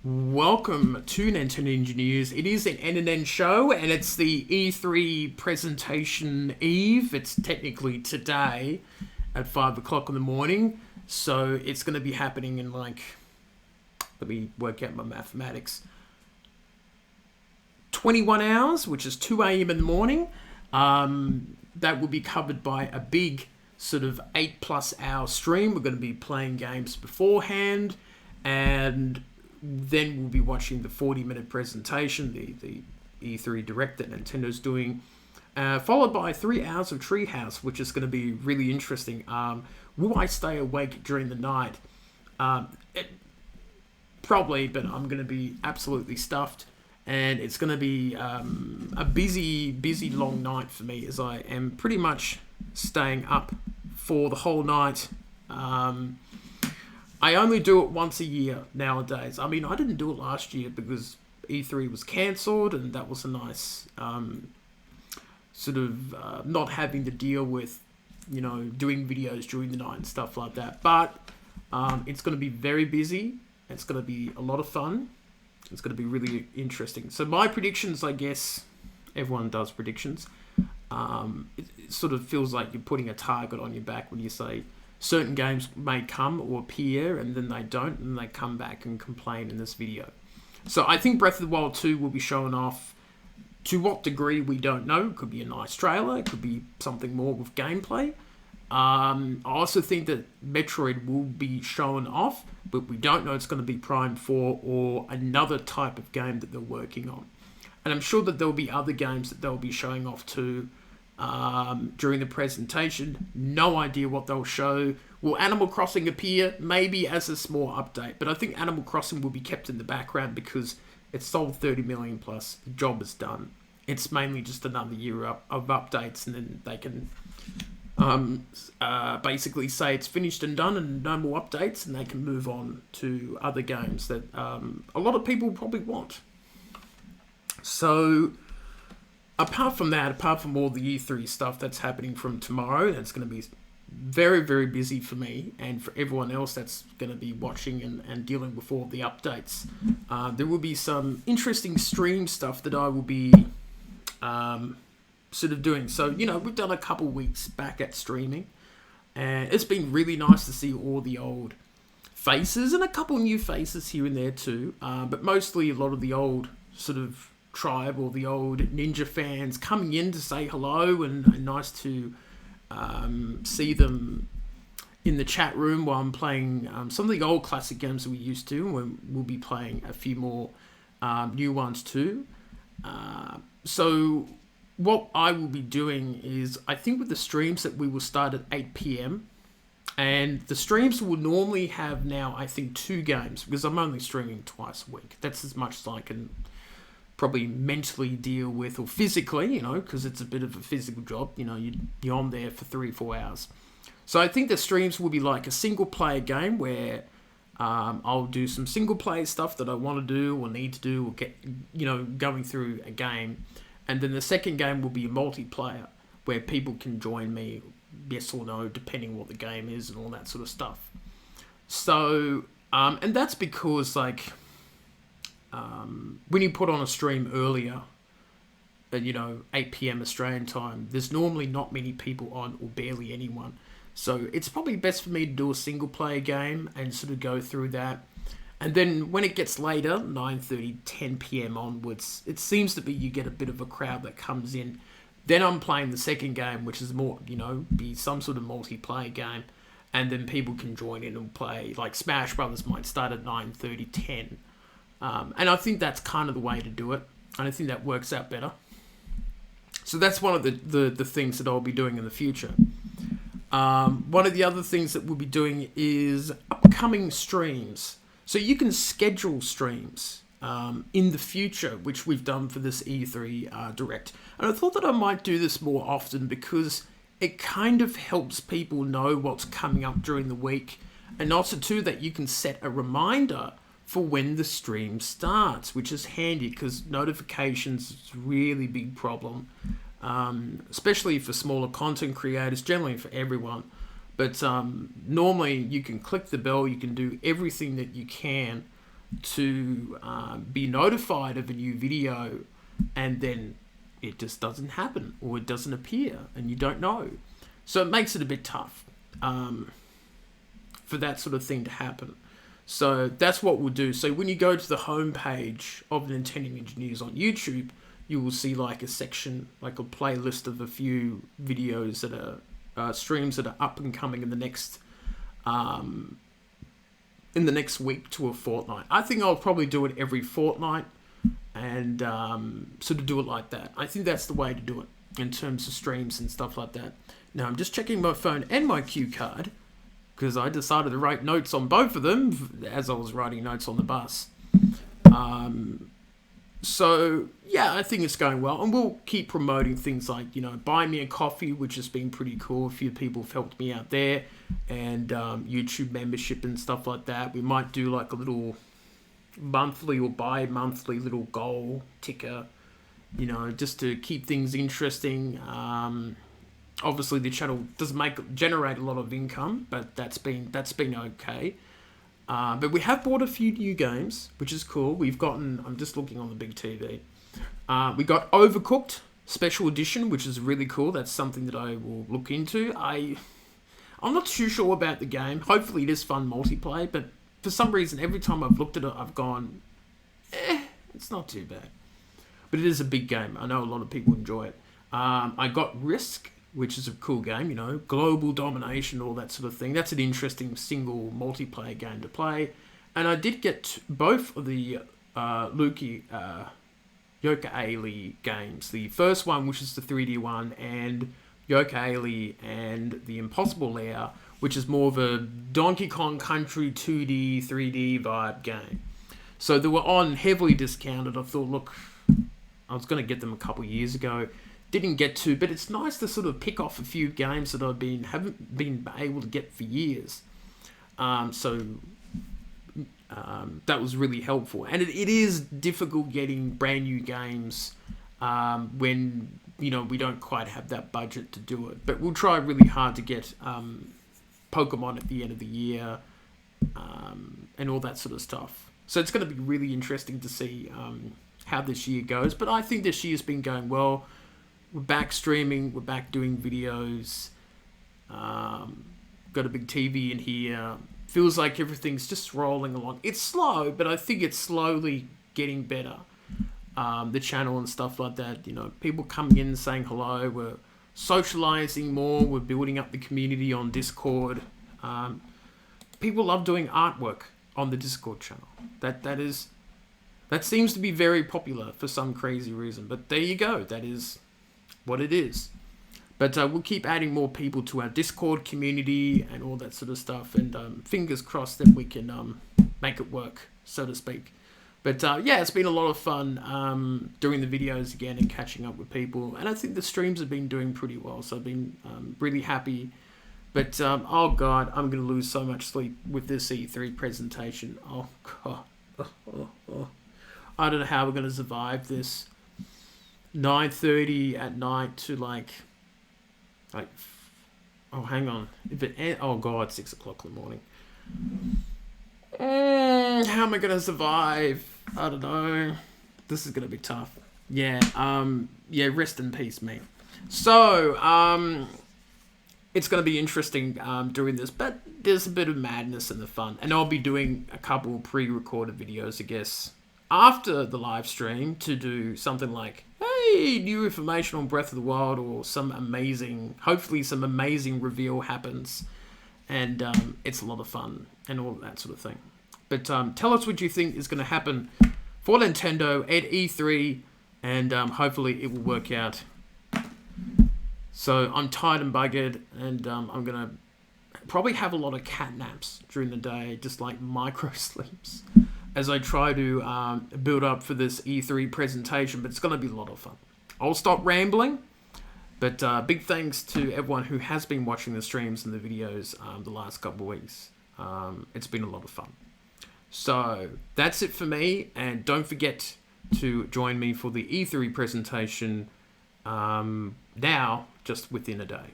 Welcome to Nintendo Engineers. It is an NNN show, and it's the E3 presentation eve. It's technically today at 5 o'clock in the morning, so it's going to be happening in let me work out my mathematics, 21 hours, which is 2 a.m. in the morning. That will be covered by a big sort of 8+ hour stream. We're going to be playing games beforehand, and then we'll be watching the 40-minute presentation, the E3 Direct that Nintendo's doing, followed by 3 hours of Treehouse, which is going to be really interesting. Will I stay awake during the night? Probably, but I'm going to be absolutely stuffed, and it's going to be a busy, long night for me, as I am pretty much staying up for the whole night. I only do it once a year nowadays. I mean, I didn't do it last year because E3 was cancelled, and that was a nice not having to deal with, doing videos during the night and stuff like that. But it's going to be very busy. It's going to be a lot of fun. It's going to be really interesting. So my predictions, I guess, everyone does predictions. It sort of feels like you're putting a target on your back when you say certain games may come or appear, and then they don't, and they come back and complain in this video. So I think Breath of the Wild 2 will be shown off. To what degree, we don't know. It could be a nice trailer. It could be something more with gameplay. I also think that Metroid will be shown off, but we don't know it's going to be Prime 4 or another type of game that they're working on. And I'm sure that there'll be other games that they'll be showing off too during the presentation. No idea what they'll show. Will Animal Crossing appear? Maybe as a small update, but I think Animal Crossing will be kept in the background because it's sold 30 million plus. The job is done. It's mainly just another year of updates, and then they can basically say it's finished and done and no more updates, and they can move on to other games that a lot of people probably want. So apart from all the E3 stuff that's happening from tomorrow, that's going to be very, very busy for me and for everyone else that's going to be watching and dealing with all the updates. There will be some interesting stream stuff that I will be sort of doing. So, we've done a couple weeks back at streaming, and it's been really nice to see all the old faces and a couple new faces here and there too, but mostly a lot of the old sort of tribe or the old Ninja fans coming in to say hello, and nice to see them in the chat room while I'm playing some of the old classic games that we used to, and we'll be playing a few more new ones too. So what I will be doing is, I think with the streams that we will start at 8 p.m, and the streams will normally have now, I think, 2 games, because I'm only streaming twice a week. That's as much as I can probably mentally deal with, or physically, because it's a bit of a physical job. You're on there for 3-4 hours. So I think the streams will be like a single player game where I'll do some single player stuff that I want to do or need to do, or get, going through a game. And then the second game will be a multiplayer where people can join me, yes or no, depending on what the game is and all that sort of stuff. So, and that's because, when you put on a stream earlier, at 8 p.m. Australian time, there's normally not many people on, or barely anyone. So it's probably best for me to do a single player game and sort of go through that. And then when it gets later, 9:30, 10 p.m. onwards, it seems to be you get a bit of a crowd that comes in. Then I'm playing the second game, which is more, be some sort of multiplayer game. And then people can join in and play. Like Smash Brothers might start at 9:30, 10. And I think that's kind of the way to do it. And I think that works out better. So that's one of the things that I'll be doing in the future. One of the other things that we'll be doing is upcoming streams. So you can schedule streams in the future, which we've done for this E3 Direct. And I thought that I might do this more often because it kind of helps people know what's coming up during the week. And also, too, that you can set a reminder for when the stream starts, which is handy because notifications is a really big problem, especially for smaller content creators, generally for everyone. But normally you can click the bell, you can do everything that you can to be notified of a new video, and then it just doesn't happen or it doesn't appear and you don't know. So it makes it a bit tough for that sort of thing to happen. So that's what we'll do. So when you go to the homepage of Nintendo Ninja News on YouTube, you will see like a section, like a playlist of a few videos that are streams that are up and coming in the next week to a fortnight. I think I'll probably do it every fortnight and sort of do it like that. I think that's the way to do it in terms of streams and stuff like that. Now I'm just checking my phone and my cue card because I decided to write notes on both of them as I was writing notes on the bus. So yeah, I think it's going well, and we'll keep promoting things like, buy me a coffee, which has been pretty cool. A few people have helped me out there, and YouTube membership and stuff like that. We might do like a little monthly or bi-monthly little goal ticker, just to keep things interesting. Obviously the channel doesn't generate a lot of income, but that's been okay. But we have bought a few new games, which is cool. I'm just looking on the big TV. We got Overcooked Special Edition, which is really cool. That's something that I will look into. I'm not too sure about the game. Hopefully it is fun multiplayer, but for some reason, every time I've looked at it, I've gone, it's not too bad. But it is a big game. I know a lot of people enjoy it. I got Risk, which is a cool game, global domination, all that sort of thing. That's an interesting single multiplayer game to play. And I did get both of the Yooka-Laylee games. The first one, which is the 3D one, and Yooka-Laylee and the Impossible Lair, which is more of a Donkey Kong Country 2D, 3D vibe game. So they were on heavily discounted. I thought, look, I was going to get them a couple years ago. Didn't get to, but it's nice to sort of pick off a few games that haven't been able to get for years. So that was really helpful, and it is difficult getting brand new games when we don't quite have that budget to do it. But we'll try really hard to get Pokemon at the end of the year and all that sort of stuff. So it's going to be really interesting to see how this year goes. But I think this year's been going well. We're back streaming. We're back doing videos. Got a big TV in here. Feels like everything's just rolling along. It's slow, but I think it's slowly getting better. The channel and stuff like that. People coming in and saying hello. We're socializing more. We're building up the community on Discord. People love doing artwork on the Discord channel. That seems to be very popular for some crazy reason. But there you go. That is what it is. But we'll keep adding more people to our Discord community and all that sort of stuff, and fingers crossed that we can make it work, so to speak. But yeah, it's been a lot of fun doing the videos again and catching up with people, and I think the streams have been doing pretty well, so I've been really happy. But oh god, I'm going to lose so much sleep with this E3 presentation. Oh god. I don't know how we're going to survive this 9:30 at night to like oh, hang on. Oh god, 6 o'clock in the morning. How am I gonna survive? I don't know. This is gonna be tough. Yeah. Yeah. Rest in peace, mate. So it's gonna be interesting doing this, but there's a bit of madness in the fun, and I'll be doing a couple pre-recorded videos, I guess, after the live stream to do something like, hey, new information on Breath of the Wild, or hopefully some amazing reveal happens, and it's a lot of fun and all that sort of thing. But tell us what you think is going to happen for Nintendo at E3, and hopefully it will work out. So I'm tired and buggered, and I'm going to probably have a lot of cat naps during the day, just like micro sleeps, as I try to build up for this E3 presentation, but it's going to be a lot of fun. I'll stop rambling, but big thanks to everyone who has been watching the streams and the videos the last couple of weeks. It's been a lot of fun. So that's it for me, and don't forget to join me for the E3 presentation now, just within a day.